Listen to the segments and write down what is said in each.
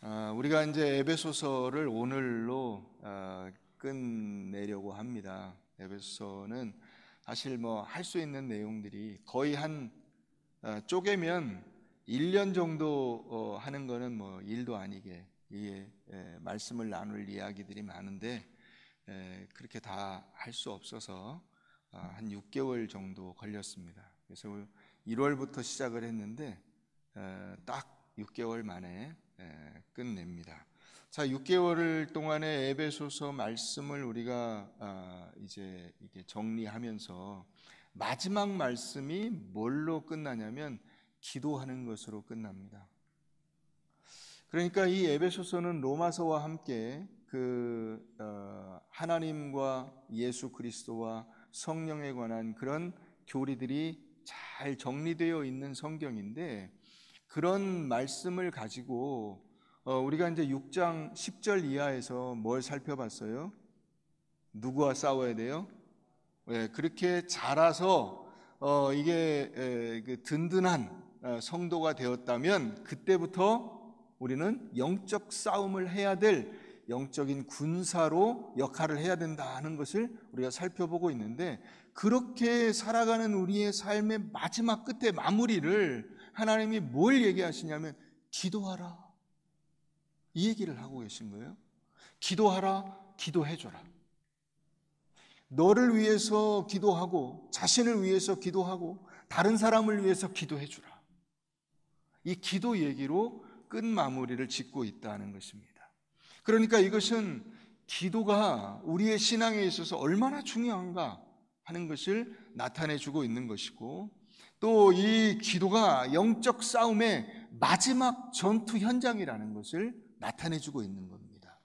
우리가 이제 에베소서를 오늘로 끝내려고 합니다. 에베소서는 사실 뭐 할 수 있는 내용들이 거의 한 쪼개면 1년 정도 하는 거는 뭐 일도 아니게 이 말씀을 나눌 이야기들이 많은데 그렇게 다 할 수 없어서 한 6개월 정도 걸렸습니다. 그래서 1월부터 시작을 했는데 딱 6개월 만에 끝냅니다. 자, 6개월 동안의 에베소서 말씀을 우리가 이제 이게 정리하면서 마지막 말씀이 뭘로 끝나냐면 기도하는 것으로 끝납니다. 그러니까 이 에베소서는 로마서와 함께 하나님과 예수 그리스도와 성령에 관한 그런 교리들이 잘 정리되어 있는 성경인데, 그런 말씀을 가지고 우리가 이제 6장 10절 이하에서 뭘 살펴봤어요? 누구와 싸워야 돼요? 그렇게 자라서 이게 든든한 성도가 되었다면 그때부터 우리는 영적 싸움을 해야 될 영적인 군사로 역할을 해야 된다 하는 것을 우리가 살펴보고 있는데, 그렇게 살아가는 우리의 삶의 마지막 끝에 마무리를 하나님이 뭘 얘기하시냐면 기도하라, 이 얘기를 하고 계신 거예요. 기도하라, 기도해줘라. 너를 위해서 기도하고 자신을 위해서 기도하고 다른 사람을 위해서 기도해주라. 이 기도 얘기로 끝 마무리를 짓고 있다는 것입니다. 그러니까 이것은 기도가 우리의 신앙에 있어서 얼마나 중요한가 하는 것을 나타내주고 있는 것이고, 또 이 기도가 영적 싸움의 마지막 전투 현장이라는 것을 나타내주고 있는 겁니다.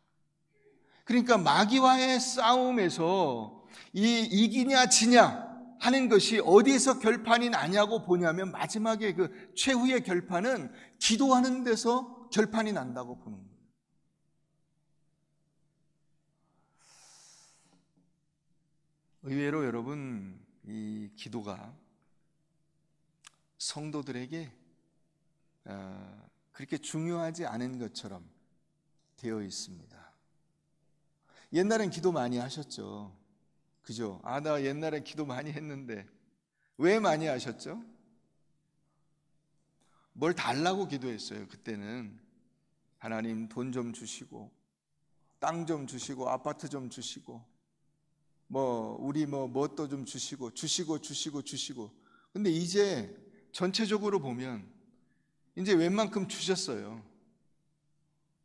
그러니까 마귀와의 싸움에서 이기냐 지냐 하는 것이 어디에서 결판이 나냐고 보냐면 마지막에 그 최후의 결판은 기도하는 데서 결판이 난다고 보는 거예요. 의외로 여러분, 이 기도가 성도들에게 그렇게 중요하지 않은 것처럼 되어 있습니다. 옛날엔 기도 많이 하셨죠. 그죠? 나 옛날에 기도 많이 했는데. 왜 많이 하셨죠? 뭘 달라고 기도했어요. 그때는 하나님 돈 좀 주시고 땅 좀 주시고 아파트 좀 주시고 우리 뭣도 좀 주시고. 근데 이제 전체적으로 보면 이제 웬만큼 주셨어요.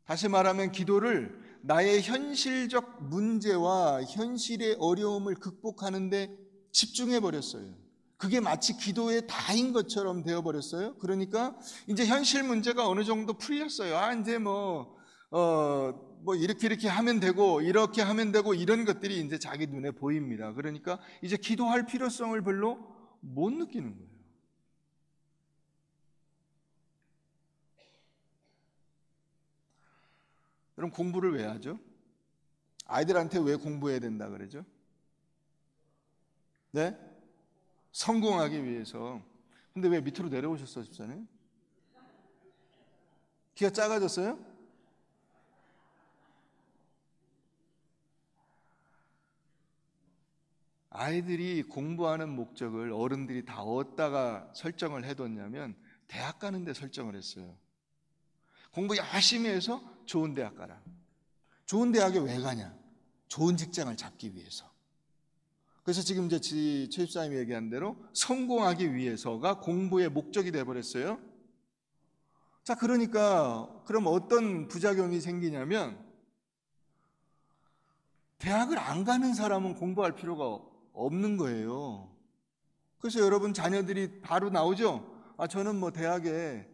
다시 말하면 기도를 나의 현실적 문제와 현실의 어려움을 극복하는 데 집중해 버렸어요. 그게 마치 기도의 다인 것처럼 되어 버렸어요. 그러니까 이제 현실 문제가 어느 정도 풀렸어요. 이제 이렇게 하면 되고 이렇게 하면 되고 이런 것들이 이제 자기 눈에 보입니다. 그러니까 이제 기도할 필요성을 별로 못 느끼는 거예요. 그럼 공부를 왜 하죠? 아이들한테 왜 공부해야 된다 그러죠? 네? 성공하기 위해서. 근데 왜 밑으로 내려오셨어요, 집사님? 키가 작아졌어요? 아이들이 공부하는 목적을 어른들이 다 어디다가 설정을 해뒀냐면 대학 가는 데 설정을 했어요. 공부 열심히 해서 좋은 대학 가라. 좋은 대학에 왜 가냐? 좋은 직장을 잡기 위해서. 그래서 지금 이제 최 집사님이 얘기한 대로 성공하기 위해서가 공부의 목적이 되어버렸어요. 자, 그러니까 그럼 어떤 부작용이 생기냐면 대학을 안 가는 사람은 공부할 필요가 없는 거예요. 그래서 여러분 자녀들이 바로 나오죠. 저는 대학에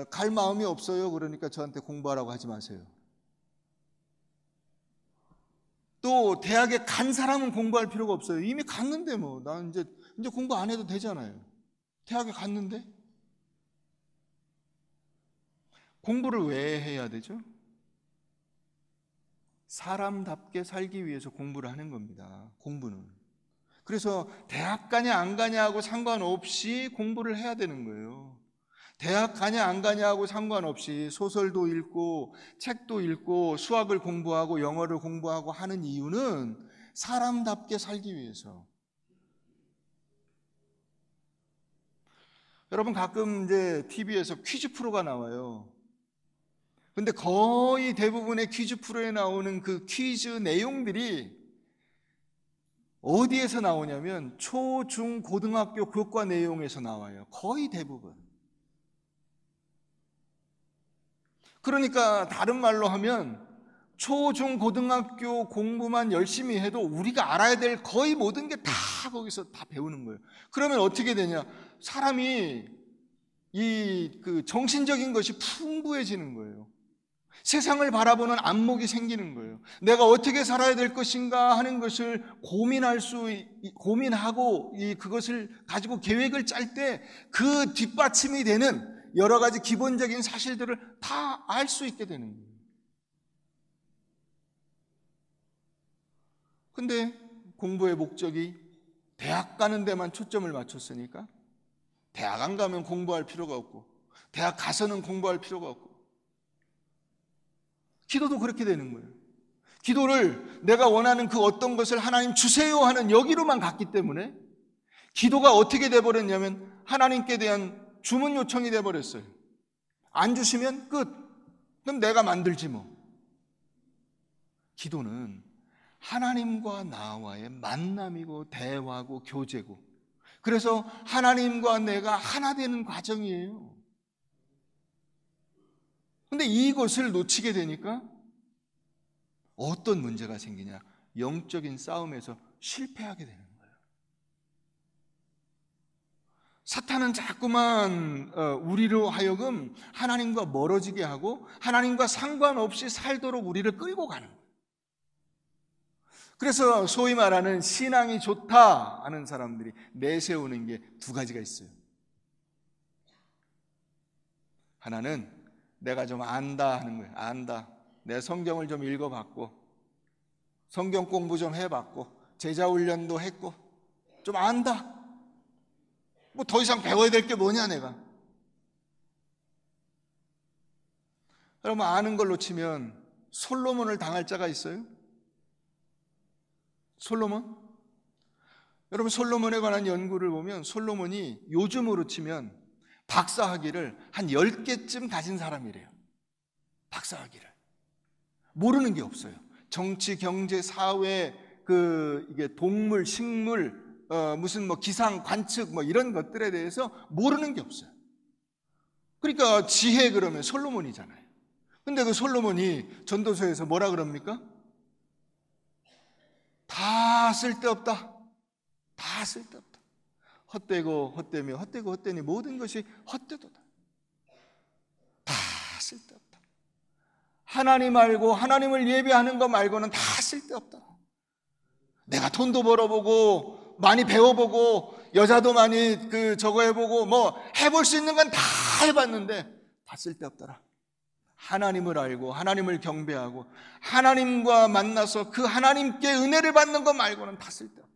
갈 마음이 없어요. 그러니까 저한테 공부하라고 하지 마세요. 또 대학에 간 사람은 공부할 필요가 없어요. 이미 갔는데 난 이제 공부 안 해도 되잖아요. 대학에 갔는데. 공부를 왜 해야 되죠? 사람답게 살기 위해서 공부를 하는 겁니다. 공부는. 그래서 대학 가냐 안 가냐하고 상관없이 공부를 해야 되는 거예요. 대학 가냐 안 가냐하고 상관없이 소설도 읽고 책도 읽고 수학을 공부하고 영어를 공부하고 하는 이유는 사람답게 살기 위해서. 여러분, 가끔 이제 TV에서 퀴즈 프로가 나와요. 근데 거의 대부분의 퀴즈 프로에 나오는 그 퀴즈 내용들이 어디에서 나오냐면 초, 중, 고등학교 교과 내용에서 나와요. 거의 대부분. 그러니까 다른 말로 하면 초, 중, 고등학교 공부만 열심히 해도 우리가 알아야 될 거의 모든 게 다 거기서 다 배우는 거예요. 그러면 어떻게 되냐? 사람이 그 정신적인 것이 풍부해지는 거예요. 세상을 바라보는 안목이 생기는 거예요. 내가 어떻게 살아야 될 것인가 하는 것을 고민하고 그것을 가지고 계획을 짤 때 그 뒷받침이 되는 여러 가지 기본적인 사실들을 다 알 수 있게 되는 거예요. 근데 공부의 목적이 대학 가는 데만 초점을 맞췄으니까 대학 안 가면 공부할 필요가 없고 대학 가서는 공부할 필요가 없고, 기도도 그렇게 되는 거예요. 기도를 내가 원하는 그 어떤 것을 하나님 주세요 하는 여기로만 갔기 때문에 기도가 어떻게 돼버렸냐면 하나님께 대한 주문 요청이 돼버렸어요. 안 주시면 끝. 그럼 내가 만들지 뭐. 기도는 하나님과 나와의 만남이고 대화고 교제고, 그래서 하나님과 내가 하나 되는 과정이에요. 근데 이것을 놓치게 되니까 어떤 문제가 생기냐? 영적인 싸움에서 실패하게 되는 거예요. 사탄은 자꾸만 우리로 하여금 하나님과 멀어지게 하고 하나님과 상관없이 살도록 우리를 끌고 가는 거예요. 그래서 소위 말하는 신앙이 좋다 하는 사람들이 내세우는 게 두 가지가 있어요. 하나는 내가 좀 안다 하는 거예요. 안다. 내 성경을 좀 읽어봤고 성경 공부 좀 해봤고 제자 훈련도 했고 좀 안다. 뭐 더 이상 배워야 될 게 뭐냐 내가. 여러분, 아는 걸로 치면 솔로몬을 당할 자가 있어요? 솔로몬? 여러분, 솔로몬에 관한 연구를 보면 솔로몬이 요즘으로 치면 박사학위를 한 10개쯤 가진 사람이래요. 박사학위를. 모르는 게 없어요. 정치, 경제, 사회, 이게 동물, 식물, 무슨 기상, 관측 이런 것들에 대해서 모르는 게 없어요. 그러니까 지혜 그러면 솔로몬이잖아요. 근데 그 솔로몬이 전도서에서 뭐라 그럽니까? 다 쓸데없다. 다 쓸데없다. 헛되고 헛되며 헛되고 헛되니 모든 것이 헛되도다. 다 쓸데없다. 하나님 알고 하나님을 예배하는 것 말고는 다 쓸데없다. 내가 돈도 벌어보고 많이 배워보고 여자도 많이 저거 해보고 해볼 수 있는 건 다 해봤는데 다 쓸데없더라. 하나님을 알고 하나님을 경배하고 하나님과 만나서 그 하나님께 은혜를 받는 것 말고는 다 쓸데없다.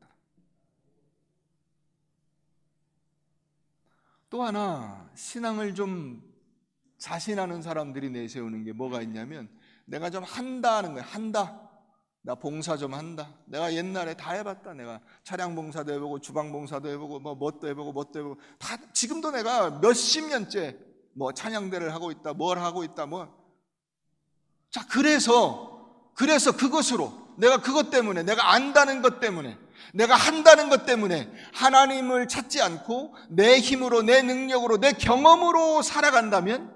또 하나, 신앙을 좀 자신하는 사람들이 내세우는 게 뭐가 있냐면 내가 좀 한다 하는 거야. 한다. 나 봉사 좀 한다. 내가 옛날에 다 해봤다. 내가 차량 봉사도 해보고 주방 봉사도 해보고 뭣도 해보고 다 지금도 내가 몇십 년째 찬양대를 하고 있다. 뭘 하고 있다. 자, 그래서 그것으로 내가 그것 때문에 내가 안다는 것 때문에 내가 한다는 것 때문에 하나님을 찾지 않고 내 힘으로 내 능력으로 내 경험으로 살아간다면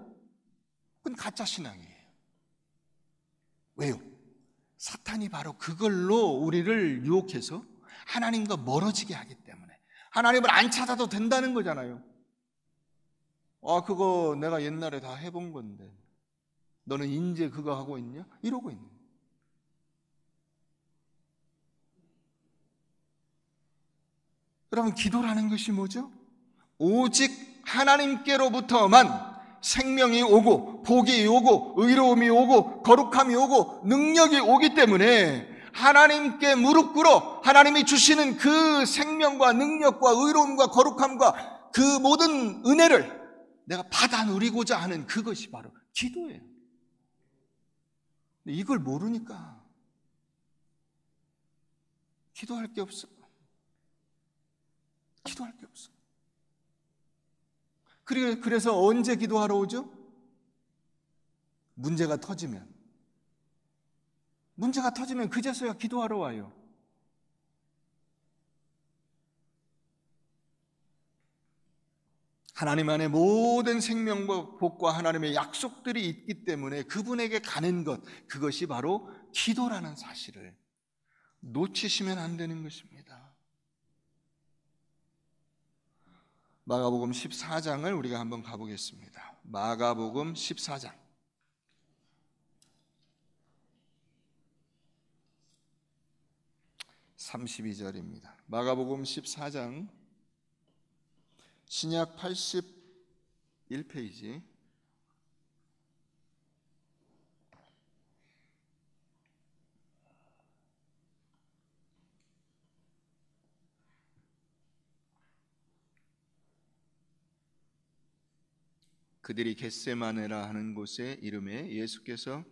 그건 가짜 신앙이에요. 왜요? 사탄이 바로 그걸로 우리를 유혹해서 하나님과 멀어지게 하기 때문에 하나님을 안 찾아도 된다는 거잖아요. 그거 내가 옛날에 다 해본 건데 너는 이제 그거 하고 있냐? 이러고 있는 거예요. 여러분, 기도라는 것이 뭐죠? 오직 하나님께로부터만 생명이 오고 복이 오고 의로움이 오고 거룩함이 오고 능력이 오기 때문에 하나님께 무릎 꿇어 하나님이 주시는 그 생명과 능력과 의로움과 거룩함과 그 모든 은혜를 내가 받아 누리고자 하는 그것이 바로 기도예요. 이걸 모르니까 기도할 게 없어. 기도할 게 없어. 그래서 언제 기도하러 오죠? 문제가 터지면 그제서야 기도하러 와요. 하나님 안에 모든 생명과 복과 하나님의 약속들이 있기 때문에 그분에게 가는 것, 그것이 바로 기도라는 사실을 놓치시면 안 되는 것입니다. 마가복음 14장을 우리가 한번 가보겠습니다. 마가복음 14장 32절입니다. 마가복음 14장 신약 81페이지 그들이 겟세마네라 하는 곳에 이름에 예수께서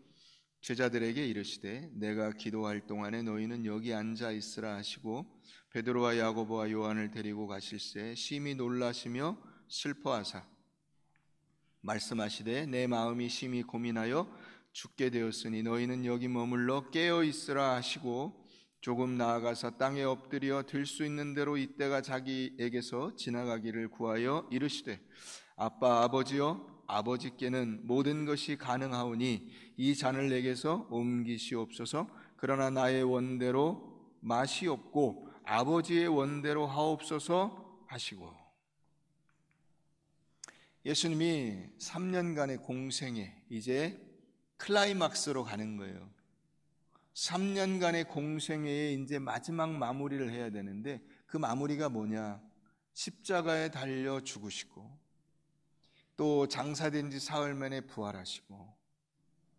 제자들에게 이르시되 내가 기도할 동안에 너희는 여기 앉아 있으라 하시고 베드로와 야고보와 요한을 데리고 가실새 심히 놀라시며 슬퍼하사 말씀하시되 내 마음이 심히 고민하여 죽게 되었으니 너희는 여기 머물러 깨어 있으라 하시고 조금 나아가서 땅에 엎드려 들 수 있는 대로 이때가 자기에게서 지나가기를 구하여 이르시되 아빠 아버지여 아버지께는 모든 것이 가능하오니 이 잔을 내게서 옮기시옵소서. 그러나 나의 원대로 마시옵고 아버지의 원대로 하옵소서 하시고, 예수님이 3년간의 공생에 이제 클라이막스로 가는 거예요. 3년간의 공생애에 이제 마지막 마무리를 해야 되는데 그 마무리가 뭐냐? 십자가에 달려 죽으시고 또 장사된 지 사흘 만에 부활하시고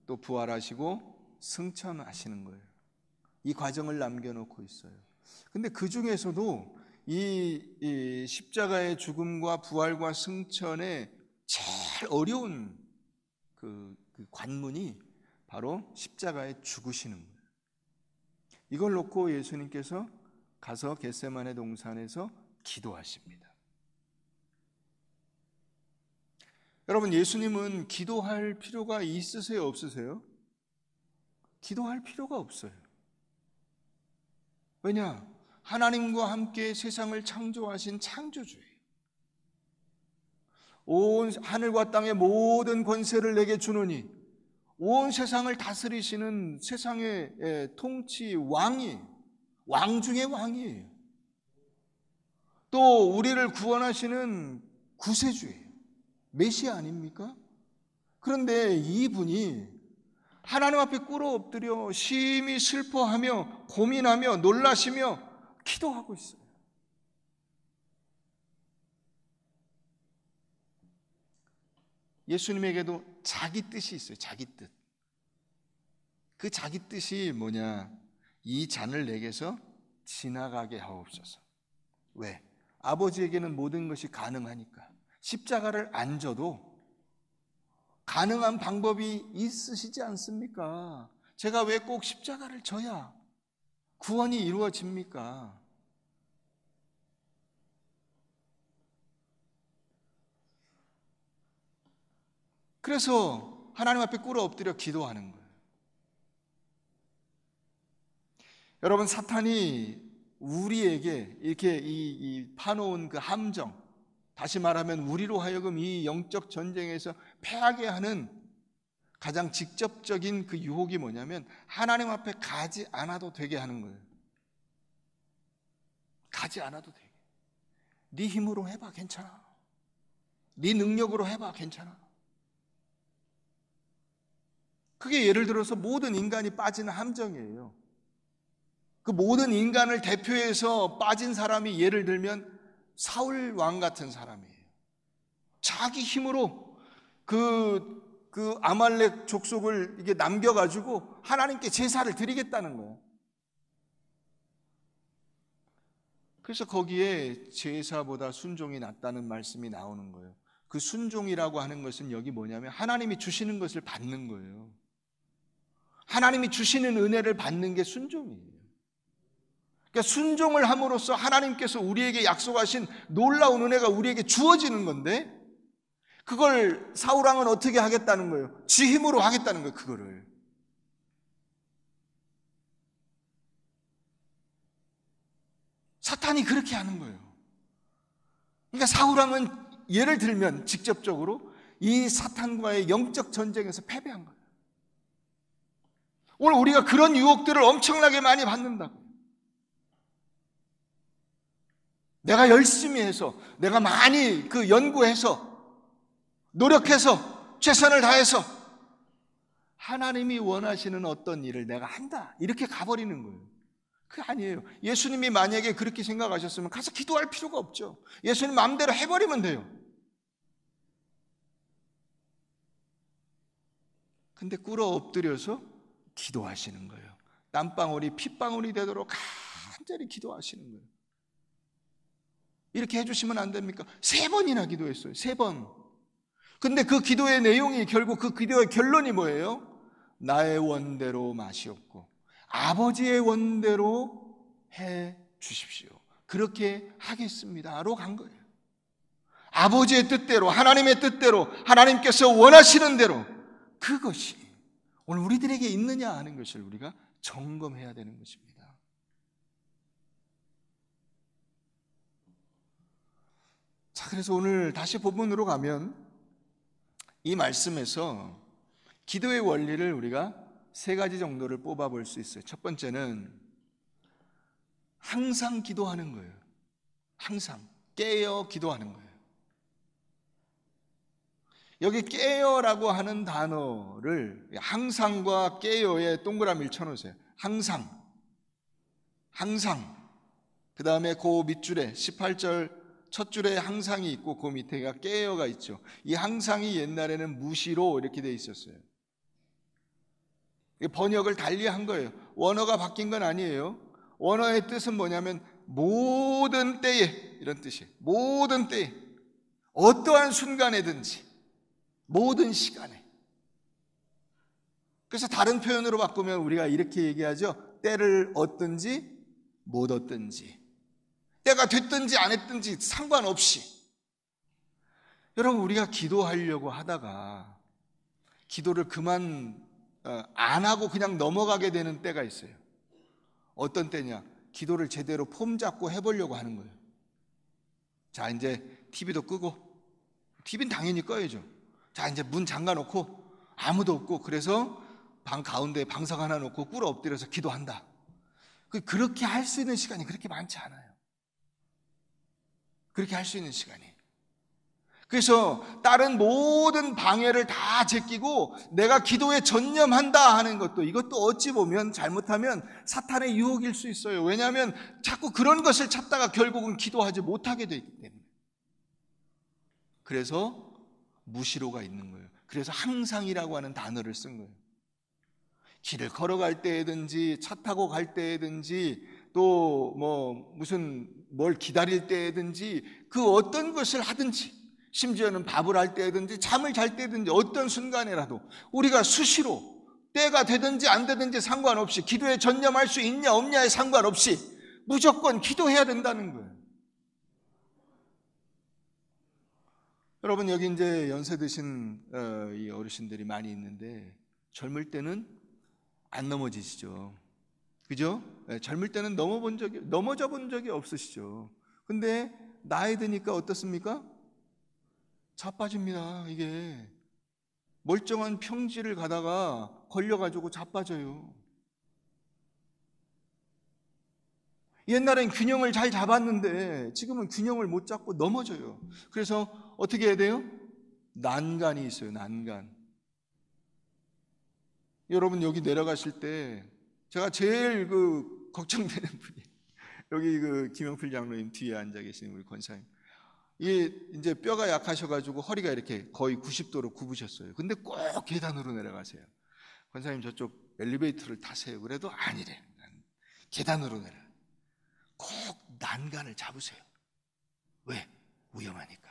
또 부활하시고 승천하시는 거예요. 이 과정을 남겨놓고 있어요. 근데 그 중에서도 이 십자가의 죽음과 부활과 승천의 제일 어려운 그 관문이 바로 십자가에 죽으시는 거예요. 이걸 놓고 예수님께서 가서 겟세마네 동산에서 기도하십니다. 여러분, 예수님은 기도할 필요가 있으세요, 없으세요? 기도할 필요가 없어요. 왜냐? 하나님과 함께 세상을 창조하신 창조주예요. 온 하늘과 땅의 모든 권세를 내게 주노니 온 세상을 다스리시는 세상의 통치 왕이, 왕 중의 왕이에요. 또 우리를 구원하시는 구세주예요. 메시아 아닙니까? 그런데 이분이 하나님 앞에 꿇어 엎드려 심히 슬퍼하며 고민하며 놀라시며 기도하고 있어요. 예수님에게도 자기 뜻이 있어요. 자기 뜻. 그 자기 뜻이 뭐냐? 이 잔을 내게서 지나가게 하옵소서. 왜? 아버지에게는 모든 것이 가능하니까. 십자가를 안 져도 가능한 방법이 있으시지 않습니까? 제가 왜 꼭 십자가를 져야 구원이 이루어집니까? 그래서 하나님 앞에 꿇어 엎드려 기도하는 거예요. 여러분, 사탄이 우리에게 이렇게 이 파놓은 그 함정, 다시 말하면 우리로 하여금 이 영적 전쟁에서 패하게 하는 가장 직접적인 그 유혹이 뭐냐면 하나님 앞에 가지 않아도 되게 하는 거예요. 가지 않아도 되게. 네 힘으로 해봐, 괜찮아. 네 능력으로 해봐, 괜찮아. 그게 예를 들어서 모든 인간이 빠지는 함정이에요. 그 모든 인간을 대표해서 빠진 사람이 예를 들면 사울 왕 같은 사람이에요. 자기 힘으로 그 아말렉 족속을 이게 남겨가지고 하나님께 제사를 드리겠다는 거예요. 그래서 거기에 제사보다 순종이 낫다는 말씀이 나오는 거예요. 그 순종이라고 하는 것은 여기 뭐냐면 하나님이 주시는 것을 받는 거예요. 하나님이 주시는 은혜를 받는 게 순종이에요. 그러니까 순종을 함으로써 하나님께서 우리에게 약속하신 놀라운 은혜가 우리에게 주어지는 건데, 그걸 사울왕은 어떻게 하겠다는 거예요? 지 힘으로 하겠다는 거예요. 그거를. 사탄이 그렇게 하는 거예요. 그러니까 사울왕은 예를 들면 직접적으로 이 사탄과의 영적 전쟁에서 패배한 거예요. 오늘 우리가 그런 유혹들을 엄청나게 많이 받는다고. 내가 열심히 해서, 내가 많이 연구해서, 노력해서, 최선을 다해서 하나님이 원하시는 어떤 일을 내가 한다, 이렇게 가버리는 거예요. 그게 아니에요. 예수님이 만약에 그렇게 생각하셨으면 가서 기도할 필요가 없죠. 예수님 마음대로 해버리면 돼요. 근데 꿇어 엎드려서 기도하시는 거예요. 땀방울이 핏방울이 되도록 간절히 기도하시는 거예요. 이렇게 해주시면 안 됩니까? 3번이나 기도했어요. 3번. 근데 그 기도의 내용이 결국 그 기도의 결론이 뭐예요? 나의 원대로 마시옵고 아버지의 원대로 해 주십시오. 그렇게 하겠습니다로 간 거예요. 아버지의 뜻대로, 하나님의 뜻대로, 하나님께서 원하시는 대로, 그것이 오늘 우리들에게 있느냐 하는 것을 우리가 점검해야 되는 것입니다. 자, 그래서 오늘 다시 본문으로 가면 이 말씀에서 기도의 원리를 우리가 3가지 정도를 뽑아볼 수 있어요. 첫 번째는 항상 기도하는 거예요. 항상 깨어 기도하는 거예요. 여기 깨어라고 하는 단어를 항상과 깨어에 동그라미를 쳐놓으세요. 항상. 그 다음에 그 밑줄에 18절 첫 줄에 항상이 있고 그 밑에가 깨어가 있죠. 이 항상이 옛날에는 무시로 이렇게 돼 있었어요. 번역을 달리한 거예요. 원어가 바뀐 건 아니에요. 원어의 뜻은 뭐냐면 모든 때에, 이런 뜻이에요. 모든 때에, 어떠한 순간에든지, 모든 시간에. 그래서 다른 표현으로 바꾸면 우리가 이렇게 얘기하죠. 때를 얻든지 못 얻든지, 때가 됐든지 안 했든지 상관없이. 여러분, 우리가 기도하려고 하다가 기도를 그만 안 하고 그냥 넘어가게 되는 때가 있어요. 어떤 때냐? 기도를 제대로 폼 잡고 해보려고 하는 거예요. 자, 이제 TV도 끄고, TV는 당연히 꺼야죠. 자, 이제 문 잠가놓고 아무도 없고, 그래서 방 가운데에 방석 하나 놓고 꿇어 엎드려서 기도한다. 그렇게 할 수 있는 시간이 그렇게 많지 않아요. 그렇게 할 수 있는 시간이. 그래서 다른 모든 방해를 다 제끼고 내가 기도에 전념한다 하는 것도, 이것도 어찌 보면 잘못하면 사탄의 유혹일 수 있어요. 왜냐하면 자꾸 그런 것을 찾다가 결국은 기도하지 못하게 되기 때문에. 그래서 무시로가 있는 거예요. 그래서 항상이라고 하는 단어를 쓴 거예요. 길을 걸어갈 때든지 차 타고 갈 때든지 또 무슨 뭘 기다릴 때든지 그 어떤 것을 하든지, 심지어는 밥을 할 때든지 잠을 잘 때든지 어떤 순간에라도 우리가 수시로 때가 되든지 안 되든지 상관없이, 기도에 전념할 수 있냐 없냐에 상관없이 무조건 기도해야 된다는 거예요. 여러분, 여기 이제 연세 드신 이 어르신들이 많이 있는데 젊을 때는 안 넘어지시죠. 그죠? 젊을 때는 넘어져 본 적이 없으시죠. 근데 나이 드니까 어떻습니까? 자빠집니다. 이게 멀쩡한 평지를 가다가 걸려가지고 자빠져요. 옛날엔 균형을 잘 잡았는데 지금은 균형을 못 잡고 넘어져요. 그래서 어떻게 해야 돼요? 난간이 있어요. 난간. 여러분, 여기 내려가실 때 제가 제일 걱정되는 분이 여기 김영필 장로님 뒤에 앉아 계신 우리 권사님. 이게 이제 뼈가 약하셔가지고 허리가 이렇게 거의 90도로 굽으셨어요. 근데 꼭 계단으로 내려가세요. 권사님, 저쪽 엘리베이터를 타세요. 그래도 아니래. 계단으로 내려. 꼭 난간을 잡으세요. 왜? 위험하니까.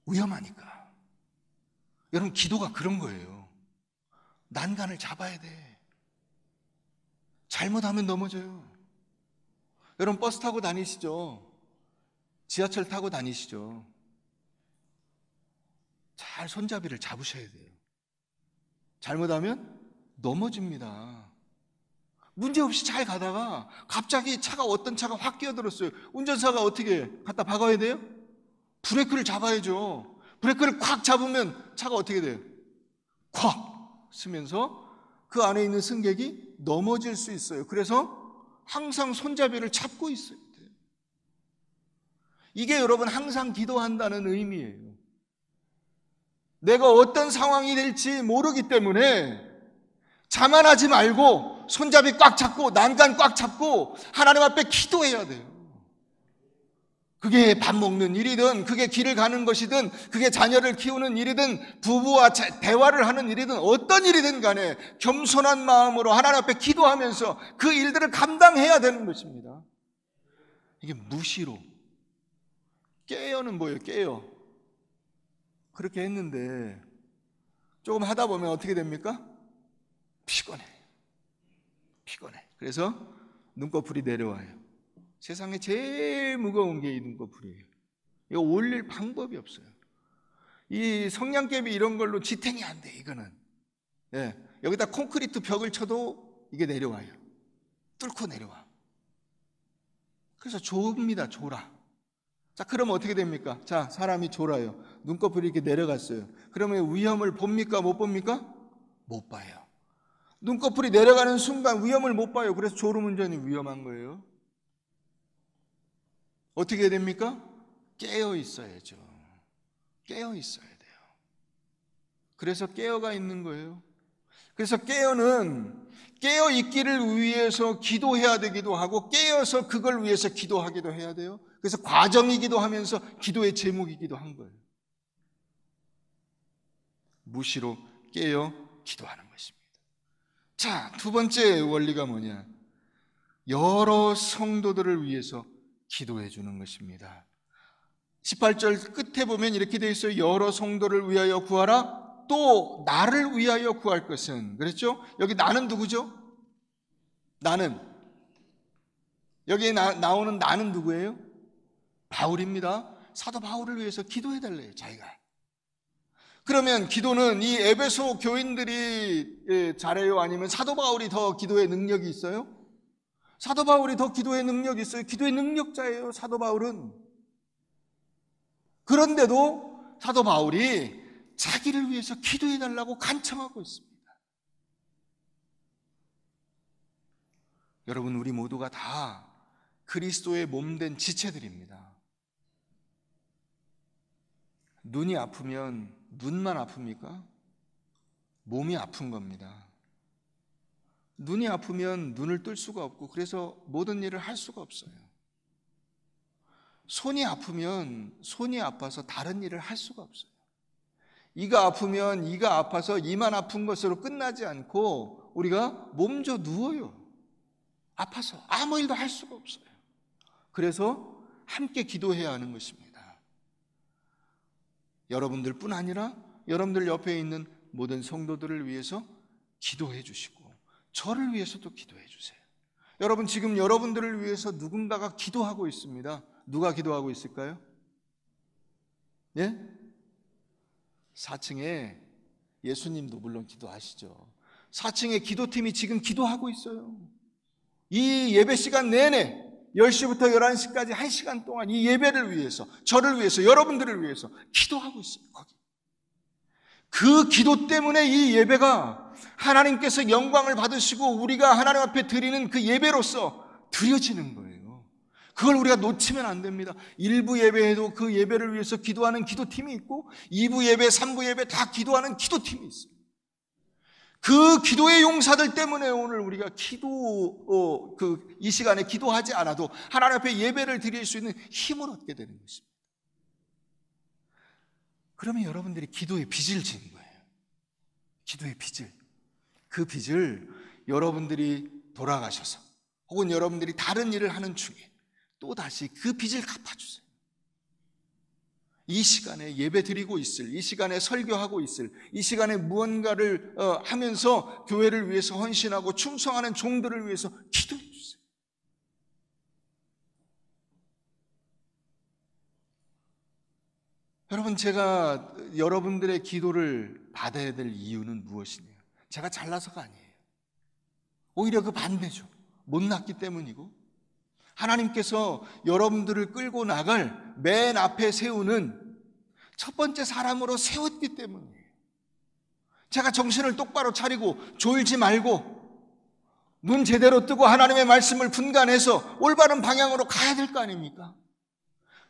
위험하니까. 여러분, 기도가 그런 거예요. 난간을 잡아야 돼. 잘못하면 넘어져요. 여러분, 버스 타고 다니시죠? 지하철 타고 다니시죠? 잘 손잡이를 잡으셔야 돼요. 잘못하면 넘어집니다. 문제없이 잘 가다가 갑자기 어떤 차가 확 끼어들었어요. 운전사가 어떻게 갖다 박아야 돼요? 브레이크를 잡아야죠. 브레이크를 콱 잡으면 차가 어떻게 돼요? 콱 쓰면서 그 안에 있는 승객이 넘어질 수 있어요. 그래서 항상 손잡이를 잡고 있어야 돼요. 이게 여러분 항상 기도한다는 의미예요. 내가 어떤 상황이 될지 모르기 때문에 자만하지 말고 손잡이 꽉 잡고 난간 꽉 잡고 하나님 앞에 기도해야 돼요. 그게 밥 먹는 일이든 그게 길을 가는 것이든 그게 자녀를 키우는 일이든 부부와 대화를 하는 일이든 어떤 일이든 간에 겸손한 마음으로 하나님 앞에 기도하면서 그 일들을 감당해야 되는 것입니다. 이게 무시로. 깨어는 뭐예요? 깨어. 그렇게 했는데 조금 하다 보면 어떻게 됩니까? 피곤해. 그래서 눈꺼풀이 내려와요. 세상에 제일 무거운 게 이 눈꺼풀이에요. 이거 올릴 방법이 없어요. 이 성냥개비 이런 걸로 지탱이 안 돼, 이거는. 예, 여기다 콘크리트 벽을 쳐도 이게 내려와요. 뚫고 내려와. 그래서 졸입니다, 졸아. 자, 그럼 어떻게 됩니까? 자, 사람이 졸아요. 눈꺼풀이 이렇게 내려갔어요. 그러면 위험을 봅니까? 못 봅니까? 못 봐요. 눈꺼풀이 내려가는 순간 위험을 못 봐요. 그래서 졸음운전이 위험한 거예요. 어떻게 해야 됩니까? 깨어 있어야죠. 깨어 있어야 돼요. 그래서 깨어가 있는 거예요. 그래서 깨어 있기를 위해서 기도해야 되기도 하고 깨어서 그걸 위해서 기도하기도 해야 돼요. 그래서 과정이기도 하면서 기도의 제목이기도 한 거예요. 무시로 깨어 기도하는 것입니다. 자, 두 번째 원리가 뭐냐? 여러 성도들을 위해서 기도해 주는 것입니다. 18절 끝에 보면 이렇게 되어 있어요. 여러 성도를 위하여 구하라. 또 나를 위하여 구할 것은. 그랬죠? 여기 나는 누구죠? 나는. 여기에 나오는 나는 누구예요? 바울입니다. 사도 바울을 위해서 기도해 달래요, 자기가. 그러면 기도는 이 에베소 교인들이 잘해요? 아니면 사도 바울이 더 기도의 능력이 있어요? 사도 바울이 더 기도의 능력이 있어요. 기도의 능력자예요, 사도 바울은. 그런데도 사도 바울이 자기를 위해서 기도해 달라고 간청하고 있습니다. 여러분, 우리 모두가 다 그리스도의 몸된 지체들입니다. 눈이 아프면 눈만 아픕니까? 몸이 아픈 겁니다. 눈이 아프면 눈을 뜰 수가 없고 그래서 모든 일을 할 수가 없어요. 손이 아프면 손이 아파서 다른 일을 할 수가 없어요. 이가 아프면 이가 아파서 이만 아픈 것으로 끝나지 않고 우리가 몸져 누워요. 아파서 아무 일도 할 수가 없어요. 그래서 함께 기도해야 하는 것입니다. 여러분들뿐 아니라 여러분들 옆에 있는 모든 성도들을 위해서 기도해 주시고 저를 위해서도 기도해 주세요. 여러분, 지금 여러분들을 위해서 누군가가 기도하고 있습니다. 누가 기도하고 있을까요? 예? 4층에 예수님도 물론 기도하시죠. 4층에 기도팀이 지금 기도하고 있어요. 이 예배 시간 내내 10시부터 11시까지 1시간 동안 이 예배를 위해서, 저를 위해서, 여러분들을 위해서 기도하고 있어요. 거기. 그 기도 때문에 이 예배가 하나님께서 영광을 받으시고 우리가 하나님 앞에 드리는 그 예배로서 드려지는 거예요. 그걸 우리가 놓치면 안 됩니다. 1부 예배에도 그 예배를 위해서 기도하는 기도팀이 있고 2부 예배, 3부 예배 다 기도하는 기도팀이 있어요. 그 기도의 용사들 때문에 오늘 우리가 이 시간에 기도하지 않아도 하나님 앞에 예배를 드릴 수 있는 힘을 얻게 되는 것입니다. 그러면 여러분들이 기도의 빚을 지는 거예요. 기도의 빚을. 그 빚을 여러분들이 돌아가셔서 혹은 여러분들이 다른 일을 하는 중에 또다시 그 빚을 갚아주세요. 이 시간에 예배 드리고 있을, 이 시간에 설교하고 있을, 이 시간에 무언가를 하면서 교회를 위해서 헌신하고 충성하는 종들을 위해서 기도해 주세요. 여러분, 제가 여러분들의 기도를 받아야 될 이유는 무엇이냐? 제가 잘나서가 아니에요. 오히려 그 반대죠. 못났기 때문이고, 하나님께서 여러분들을 끌고 나갈 맨 앞에 세우는 첫 번째 사람으로 세웠기 때문이에요. 제가 정신을 똑바로 차리고 졸지 말고 눈 제대로 뜨고 하나님의 말씀을 분간해서 올바른 방향으로 가야 될 거 아닙니까?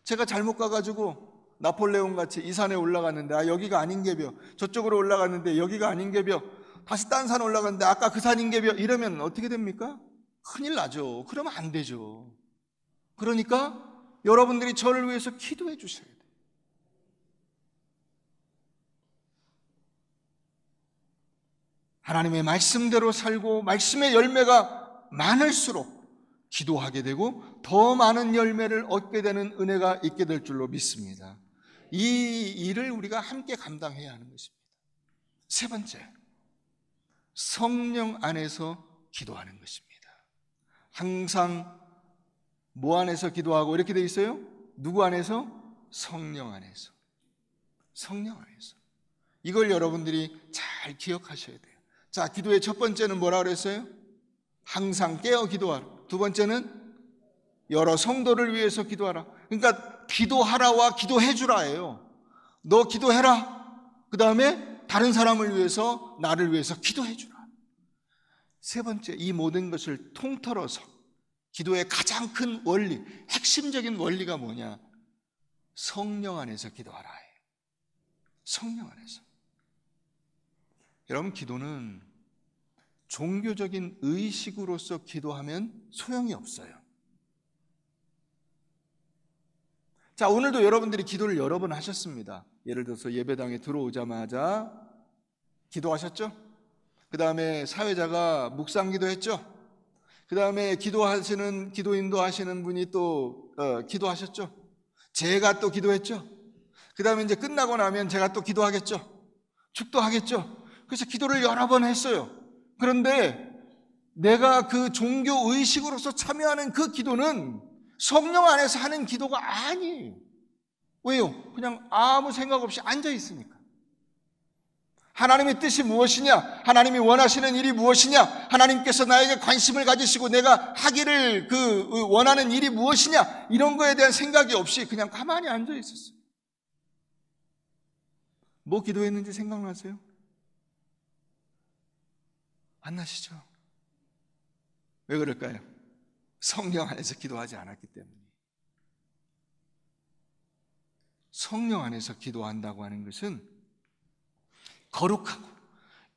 제가 잘못 가가지고 나폴레옹 같이 이 산에 올라갔는데 여기가 아닌게벼, 저쪽으로 올라갔는데 여기가 아닌게벼, 다시 딴 산 올라갔는데 아까 그 산인게벼, 이러면 어떻게 됩니까? 큰일 나죠. 그러면 안 되죠. 그러니까 여러분들이 저를 위해서 기도해 주셔야 돼요. 하나님의 말씀대로 살고 말씀의 열매가 많을수록 기도하게 되고 더 많은 열매를 얻게 되는 은혜가 있게 될 줄로 믿습니다. 이 일을 우리가 함께 감당해야 하는 것입니다. 세 번째, 성령 안에서 기도하는 것입니다. 항상 뭐 안에서 기도하고 이렇게 돼 있어요? 누구 안에서? 성령 안에서. 성령 안에서. 이걸 여러분들이 잘 기억하셔야 돼요. 자, 기도의 첫 번째는 뭐라 그랬어요? 항상 깨어 기도하라. 두 번째는 여러 성도를 위해서 기도하라. 그러니까 기도하라와 기도해주라예요. 너 기도해라. 그 다음에 다른 사람을 위해서, 나를 위해서 기도해주라. 세 번째, 이 모든 것을 통틀어서 기도의 가장 큰 원리, 핵심적인 원리가 뭐냐? 성령 안에서 기도하라. 성령 안에서. 여러분, 기도는 종교적인 의식으로서 기도하면 소용이 없어요. 자, 오늘도 여러분들이 기도를 여러 번 하셨습니다. 예를 들어서 예배당에 들어오자마자 기도하셨죠? 그 다음에 사회자가 묵상 기도했죠? 그 다음에 기도하시는, 기도인도 하시는 분이 또 기도하셨죠? 제가 또 기도했죠? 그 다음에 이제 끝나고 나면 제가 또 기도하겠죠? 축도하겠죠? 그래서 기도를 여러 번 했어요. 그런데 내가 그 종교 의식으로서 참여하는 그 기도는 성령 안에서 하는 기도가 아니에요. 왜요? 그냥 아무 생각 없이 앉아 있으니까. 하나님의 뜻이 무엇이냐? 하나님이 원하시는 일이 무엇이냐? 하나님께서 나에게 관심을 가지시고 내가 하기를 원하는 일이 무엇이냐? 이런 거에 대한 생각이 없이 그냥 가만히 앉아 있었어요. 뭐 기도했는지 생각나세요? 안 나시죠? 왜 그럴까요? 성령 안에서 기도하지 않았기 때문에. 성령 안에서 기도한다고 하는 것은 거룩하고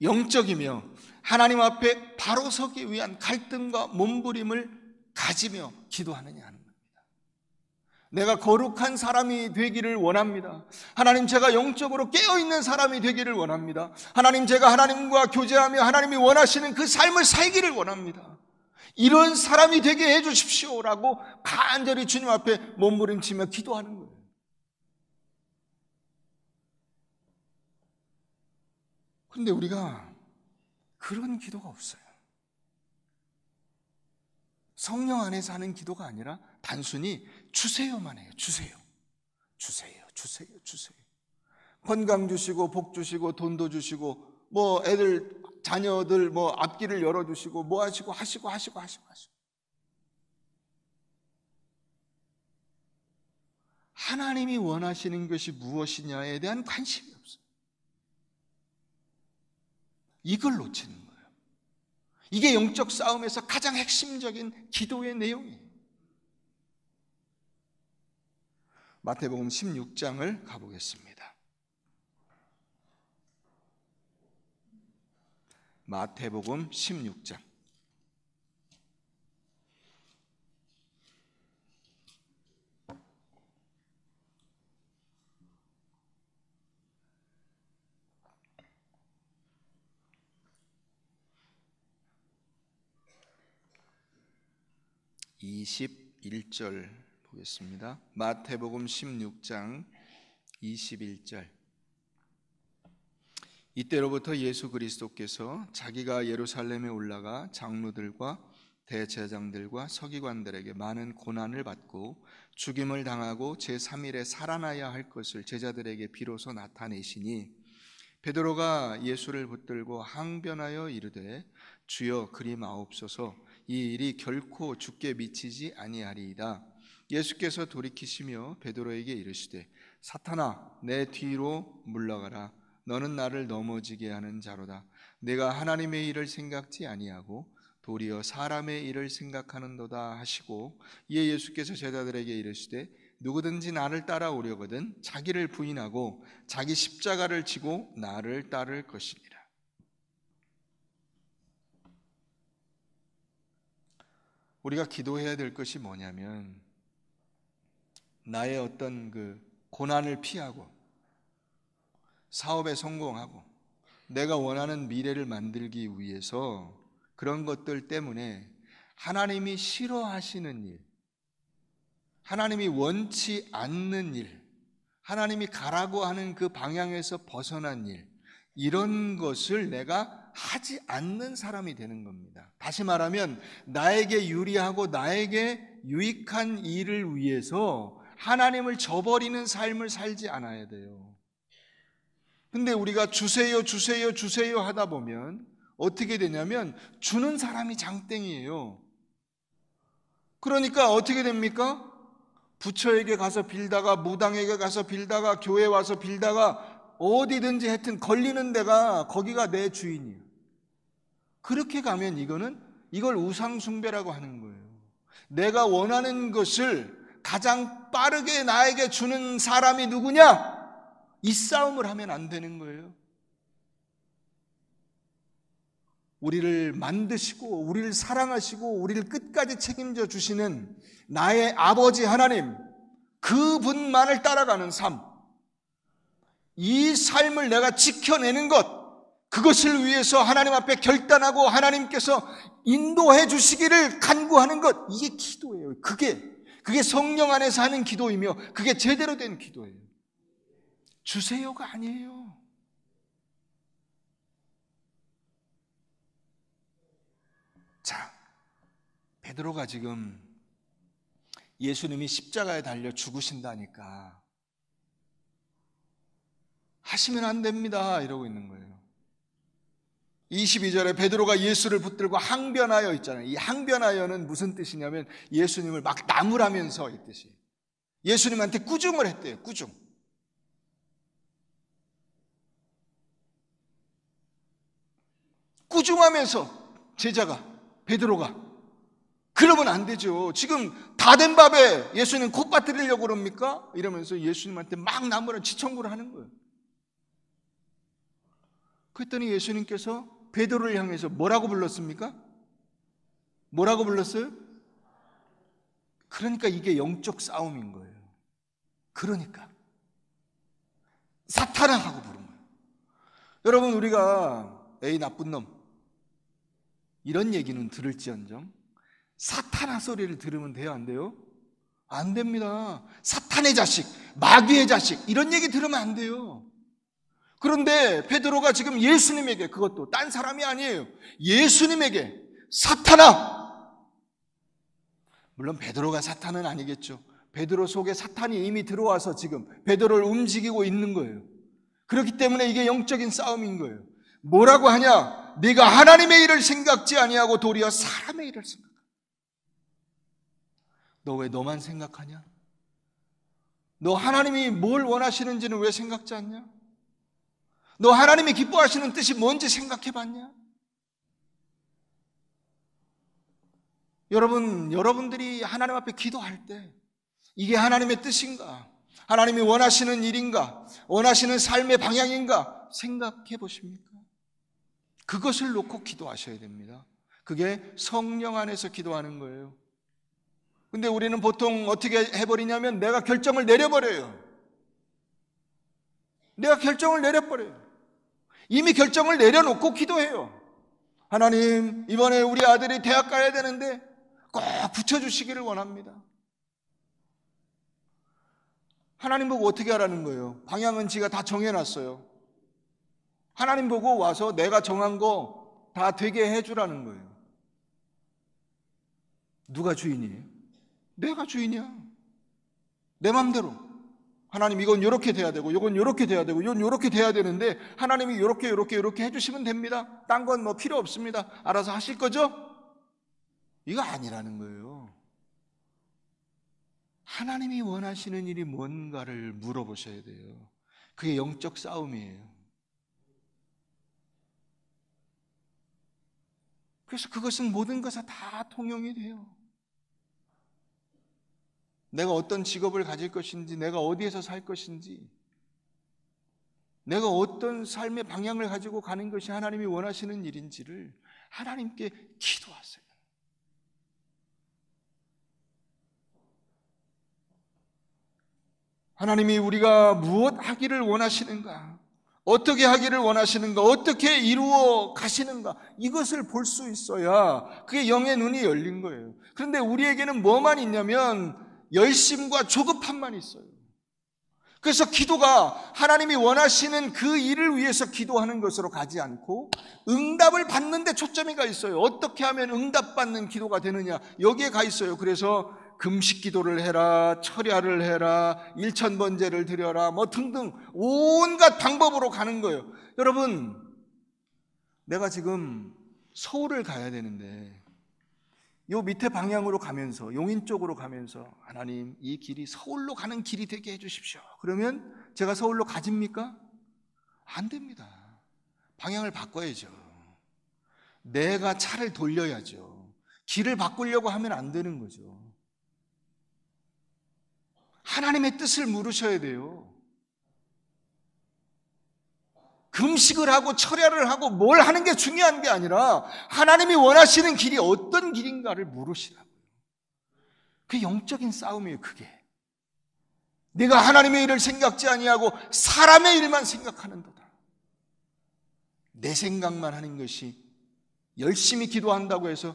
영적이며 하나님 앞에 바로 서기 위한 갈등과 몸부림을 가지며 기도하느냐 하는 겁니다. 내가 거룩한 사람이 되기를 원합니다. 하나님, 제가 영적으로 깨어있는 사람이 되기를 원합니다. 하나님, 제가 하나님과 교제하며 하나님이 원하시는 그 삶을 살기를 원합니다. 이런 사람이 되게 해주십시오라고 간절히 주님 앞에 몸부림치며 기도하는 거예요. 그런데 우리가 그런 기도가 없어요. 성령 안에서 하는 기도가 아니라 단순히 주세요만 해요. 주세요. 주세요. 주세요. 주세요. 건강 주시고 복 주시고 돈도 주시고 뭐 애들 자녀들 뭐 앞길을 열어주시고 뭐 하시고 하시고. 하나님이 원하시는 것이 무엇이냐에 대한 관심이 없어요. 이걸 놓치는 거예요. 이게 영적 싸움에서 가장 핵심적인 기도의 내용이에요. 마태복음 16장을 가보겠습니다. 마태복음 16장. (21절) 보겠습니다. 마태복음 16장 21절. 이때로부터 예수 그리스도께서 자기가 예루살렘에 올라가 장로들과 대제사장들과 서기관들에게 많은 고난을 받고 죽임을 당하고 제3일에 살아나야 할 것을 제자들에게 비로소 나타내시니 베드로가 예수를 붙들고 항변하여 이르되 주여 그리 마옵소서 이 일이 결코 주께 미치지 아니하리이다. 예수께서 돌이키시며 베드로에게 이르시되 사탄아 내 뒤로 물러가라. 너는 나를 넘어지게 하는 자로다. 내가 하나님의 일을 생각지 아니하고 도리어 사람의 일을 생각하는도다 하시고 이에 예수께서 제자들에게 이르시되 누구든지 나를 따라오려거든 자기를 부인하고 자기 십자가를 지고 나를 따를 것이니라. 우리가 기도해야 될 것이 뭐냐면 나의 어떤 그 고난을 피하고 사업에 성공하고 내가 원하는 미래를 만들기 위해서 그런 것들 때문에 하나님이 싫어하시는 일, 하나님이 원치 않는 일, 하나님이 가라고 하는 그 방향에서 벗어난 일, 이런 것을 내가 하지 않는 사람이 되는 겁니다. 다시 말하면 나에게 유리하고 나에게 유익한 일을 위해서 하나님을 저버리는 삶을 살지 않아야 돼요. 근데 우리가 주세요 주세요 주세요 하다 보면 어떻게 되냐면 주는 사람이 장땡이에요. 그러니까 어떻게 됩니까? 부처에게 가서 빌다가 무당에게 가서 빌다가 교회 와서 빌다가 어디든지 하여튼 걸리는 데가 거기가 내 주인이에요. 그렇게 가면 이걸 우상숭배라고 하는 거예요. 내가 원하는 것을 가장 빠르게 나에게 주는 사람이 누구냐? 이 싸움을 하면 안 되는 거예요. 우리를 만드시고 우리를 사랑하시고 우리를 끝까지 책임져 주시는 나의 아버지 하나님, 그분만을 따라가는 삶, 이 삶을 내가 지켜내는 것, 그것을 위해서 하나님 앞에 결단하고 하나님께서 인도해 주시기를 간구하는 것, 이게 기도예요. 그게 성령 안에서 하는 기도이며 그게 제대로 된 기도예요. 주세요가 아니에요. 자, 베드로가 지금 예수님이 십자가에 달려 죽으신다니까 하시면 안 됩니다 이러고 있는 거예요. 22절에 베드로가 예수를 붙들고 항변하여 있잖아요. 이 항변하여는 무슨 뜻이냐면 예수님을 막 나무라면서 이 뜻이에요. 예수님한테 꾸중을 했대요. 꾸중. 꾸중하면서 제자가 베드로가 그러면 안 되죠. 지금 다 된 밥에 예수님 콧 빠뜨리려고 그럽니까? 이러면서 예수님한테 막 나무라 지청구를 하는 거예요. 그랬더니 예수님께서 베드로를 향해서 뭐라고 불렀습니까? 뭐라고 불렀어요? 그러니까 이게 영적 싸움인 거예요. 그러니까 사탄아 하고 부른 거예요. 여러분, 우리가 에이 나쁜 놈 이런 얘기는 들을지언정 사탄아 소리를 들으면 돼요, 안 돼요? 안 됩니다. 사탄의 자식, 마귀의 자식 이런 얘기 들으면 안 돼요. 그런데 베드로가 지금 예수님에게, 그것도 딴 사람이 아니에요, 예수님에게 사탄아, 물론 베드로가 사탄은 아니겠죠. 베드로 속에 사탄이 이미 들어와서 지금 베드로를 움직이고 있는 거예요. 그렇기 때문에 이게 영적인 싸움인 거예요. 뭐라고 하냐? 네가 하나님의 일을 생각지 아니하고 도리어 사람의 일을 생각하라. 너 왜 너만 생각하냐? 너 하나님이 뭘 원하시는지는 왜 생각지 않냐? 너 하나님이 기뻐하시는 뜻이 뭔지 생각해 봤냐? 여러분들이 하나님 앞에 기도할 때 이게 하나님의 뜻인가? 하나님이 원하시는 일인가? 원하시는 삶의 방향인가? 생각해 보십니까? 그것을 놓고 기도하셔야 됩니다. 그게 성령 안에서 기도하는 거예요. 근데 우리는 보통 어떻게 해버리냐면 내가 결정을 내려버려요. 내가 결정을 내려버려요. 이미 결정을 내려놓고 기도해요. 하나님, 이번에 우리 아들이 대학 가야 되는데 꼭 붙여주시기를 원합니다. 하나님 보고 어떻게 하라는 거예요? 방향은 지가 다 정해놨어요. 하나님 보고 와서 내가 정한 거 다 되게 해주라는 거예요. 누가 주인이에요? 내가 주인이야. 내 맘대로. 하나님 이건 이렇게 돼야 되고 이건 이렇게 돼야 되고 이건 이렇게 돼야 되는데 하나님이 이렇게 해주시면 됩니다. 딴 건 뭐 필요 없습니다. 알아서 하실 거죠? 이거 아니라는 거예요. 하나님이 원하시는 일이 뭔가를 물어보셔야 돼요. 그게 영적 싸움이에요. 그래서 그것은 모든 것에 다 통용이 돼요. 내가 어떤 직업을 가질 것인지, 내가 어디에서 살 것인지, 내가 어떤 삶의 방향을 가지고 가는 것이 하나님이 원하시는 일인지를 하나님께 기도하세요. 하나님이 우리가 무엇 하기를 원하시는가, 어떻게 하기를 원하시는가, 어떻게 이루어 가시는가, 이것을 볼 수 있어야 그게 영의 눈이 열린 거예요. 그런데 우리에게는 뭐만 있냐면 열심과 조급함만 있어요. 그래서 기도가 하나님이 원하시는 그 일을 위해서 기도하는 것으로 가지 않고 응답을 받는 데 초점이 가 있어요. 어떻게 하면 응답받는 기도가 되느냐, 여기에 가 있어요. 그래서 금식 기도를 해라, 철야를 해라, 일천번제를 드려라, 뭐 등등 온갖 방법으로 가는 거예요. 여러분, 내가 지금 서울을 가야 되는데 요 밑에 방향으로 가면서, 용인 쪽으로 가면서 하나님 이 길이 서울로 가는 길이 되게 해주십시오. 그러면 제가 서울로 가집니까? 안 됩니다. 방향을 바꿔야죠. 내가 차를 돌려야죠. 길을 바꾸려고 하면 안 되는 거죠. 하나님의 뜻을 물으셔야 돼요. 금식을 하고 철야를 하고 뭘 하는 게 중요한 게 아니라 하나님이 원하시는 길이 어떤 길인가를 물으시라고요. 그게 영적인 싸움이에요. 그게 내가 하나님의 일을 생각지 아니하고 사람의 일만 생각하는도다. 내 생각만 하는 것이 열심히 기도한다고 해서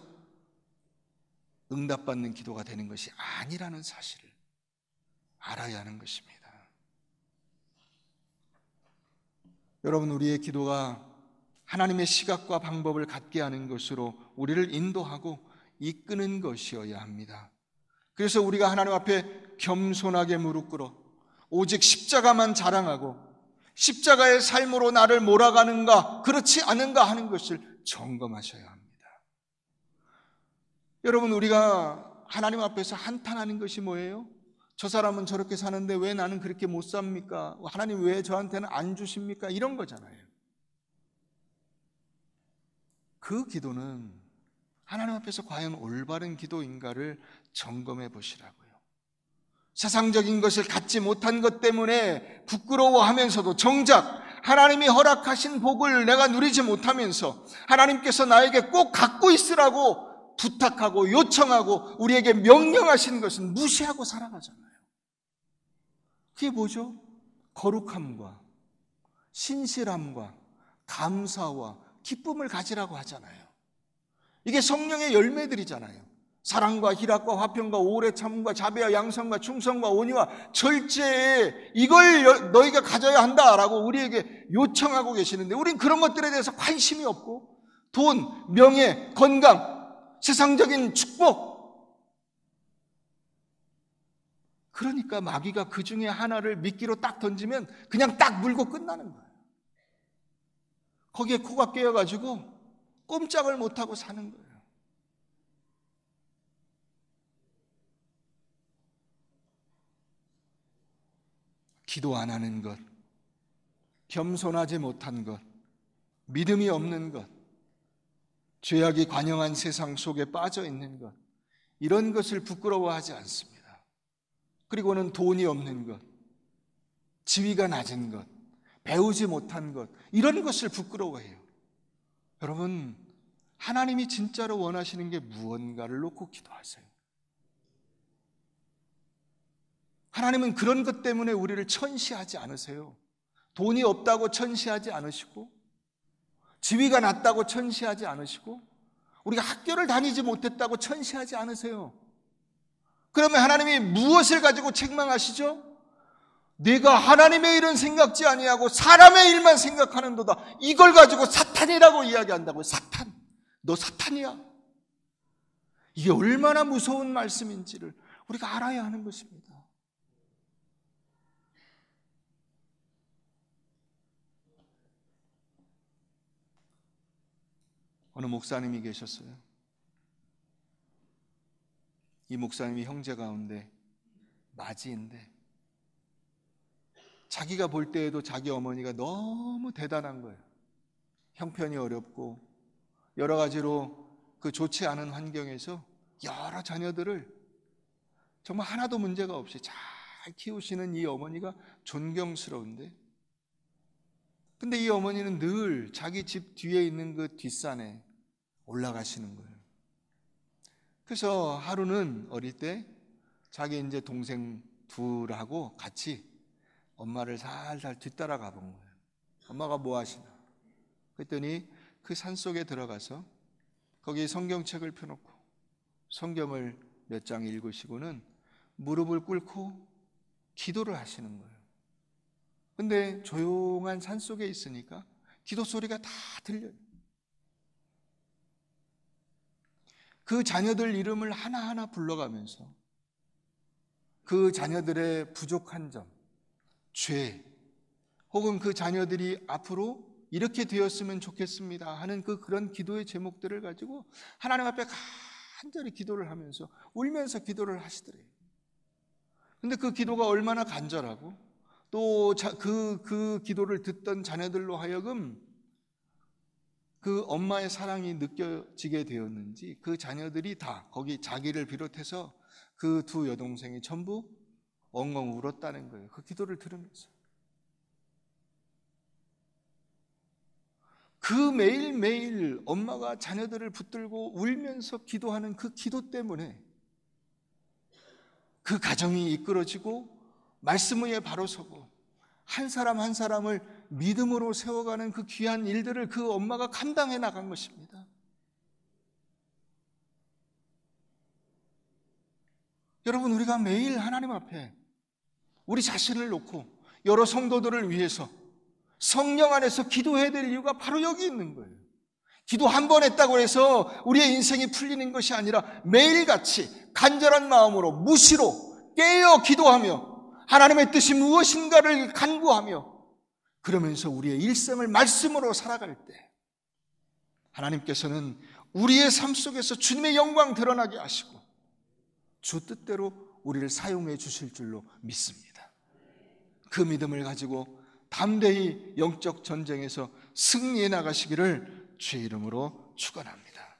응답받는 기도가 되는 것이 아니라는 사실을 알아야 하는 것입니다. 여러분, 우리의 기도가 하나님의 시각과 방법을 갖게 하는 것으로 우리를 인도하고 이끄는 것이어야 합니다. 그래서 우리가 하나님 앞에 겸손하게 무릎 꿇어 오직 십자가만 자랑하고 십자가의 삶으로 나를 몰아가는가 그렇지 않은가 하는 것을 점검하셔야 합니다. 여러분, 우리가 하나님 앞에서 한탄하는 것이 뭐예요? 저 사람은 저렇게 사는데 왜 나는 그렇게 못 삽니까? 하나님 왜 저한테는 안 주십니까? 이런 거잖아요. 그 기도는 하나님 앞에서 과연 올바른 기도인가를 점검해 보시라고요. 세상적인 것을 갖지 못한 것 때문에 부끄러워하면서도 정작 하나님이 허락하신 복을 내가 누리지 못하면서 하나님께서 나에게 꼭 갖고 있으라고 부탁하고 요청하고 우리에게 명령하신 것은 무시하고 살아가잖아요. 그게 뭐죠? 거룩함과 신실함과 감사와 기쁨을 가지라고 하잖아요. 이게 성령의 열매들이잖아요. 사랑과 희락과 화평과 오래 참음과 자비와 양성과 충성과 온유와 절제에 이걸 너희가 가져야 한다라고 우리에게 요청하고 계시는데 우린 그런 것들에 대해서 관심이 없고 돈, 명예, 건강, 세상적인 축복, 그러니까 마귀가 그 중에 하나를 미끼로 딱 던지면 그냥 딱 물고 끝나는 거예요. 거기에 코가 깨어가지고 꼼짝을 못하고 사는 거예요. 기도 안 하는 것, 겸손하지 못한 것, 믿음이 없는 것, 죄악이 관영한 세상 속에 빠져 있는 것, 이런 것을 부끄러워하지 않습니다. 그리고는 돈이 없는 것, 지위가 낮은 것, 배우지 못한 것, 이런 것을 부끄러워해요. 여러분, 하나님이 진짜로 원하시는 게 무언가를 놓고 기도하세요. 하나님은 그런 것 때문에 우리를 천시하지 않으세요. 돈이 없다고 천시하지 않으시고, 지위가 낮다고 천시하지 않으시고, 우리가 학교를 다니지 못했다고 천시하지 않으세요. 그러면 하나님이 무엇을 가지고 책망하시죠? 내가 하나님의 일은 생각지 아니하고 사람의 일만 생각하는도다. 이걸 가지고 사탄이라고 이야기한다고요. 사탄. 너 사탄이야. 이게 얼마나 무서운 말씀인지를 우리가 알아야 하는 것입니다. 어느 목사님이 계셨어요. 이 목사님이 형제 가운데 맞이인데 자기가 볼 때에도 자기 어머니가 너무 대단한 거예요. 형편이 어렵고 여러 가지로 그 좋지 않은 환경에서 여러 자녀들을 정말 하나도 문제가 없이 잘 키우시는 이 어머니가 존경스러운데, 근데 이 어머니는 늘 자기 집 뒤에 있는 그 뒷산에 올라가시는 거예요. 그래서 하루는 어릴 때 자기 이제 동생 둘하고 같이 엄마를 살살 뒤따라 가본 거예요. 엄마가 뭐 하시나? 그랬더니 그 산속에 들어가서 거기 성경책을 펴놓고 성경을 몇 장 읽으시고는 무릎을 꿇고 기도를 하시는 거예요. 근데 조용한 산속에 있으니까 기도 소리가 다 들려요. 그 자녀들 이름을 하나하나 불러가면서 그 자녀들의 부족한 점, 죄, 혹은 그 자녀들이 앞으로 이렇게 되었으면 좋겠습니다 하는 그런 기도의 제목들을 가지고 하나님 앞에 간절히 기도를 하면서 울면서 기도를 하시더래요. 근데 그 기도가 얼마나 간절하고 또 그 기도를 듣던 자녀들로 하여금 그 엄마의 사랑이 느껴지게 되었는지 그 자녀들이 다 거기 자기를 비롯해서 그 두 여동생이 전부 엉엉 울었다는 거예요. 그 기도를 들으면서. 그 매일매일 엄마가 자녀들을 붙들고 울면서 기도하는 그 기도 때문에 그 가정이 이끌어지고 말씀 위에 바로 서고 한 사람 한 사람을 믿음으로 세워가는 그 귀한 일들을 그 엄마가 감당해 나간 것입니다. 여러분, 우리가 매일 하나님 앞에 우리 자신을 놓고 여러 성도들을 위해서 성령 안에서 기도해야 될 이유가 바로 여기 있는 거예요. 기도 한 번 했다고 해서 우리의 인생이 풀리는 것이 아니라 매일같이 간절한 마음으로 무시로 깨어 기도하며 하나님의 뜻이 무엇인가를 간구하며 그러면서 우리의 일생을 말씀으로 살아갈 때 하나님께서는 우리의 삶 속에서 주님의 영광 드러나게 하시고 주 뜻대로 우리를 사용해 주실 줄로 믿습니다. 그 믿음을 가지고 담대히 영적 전쟁에서 승리해 나가시기를 주의 이름으로 축원합니다.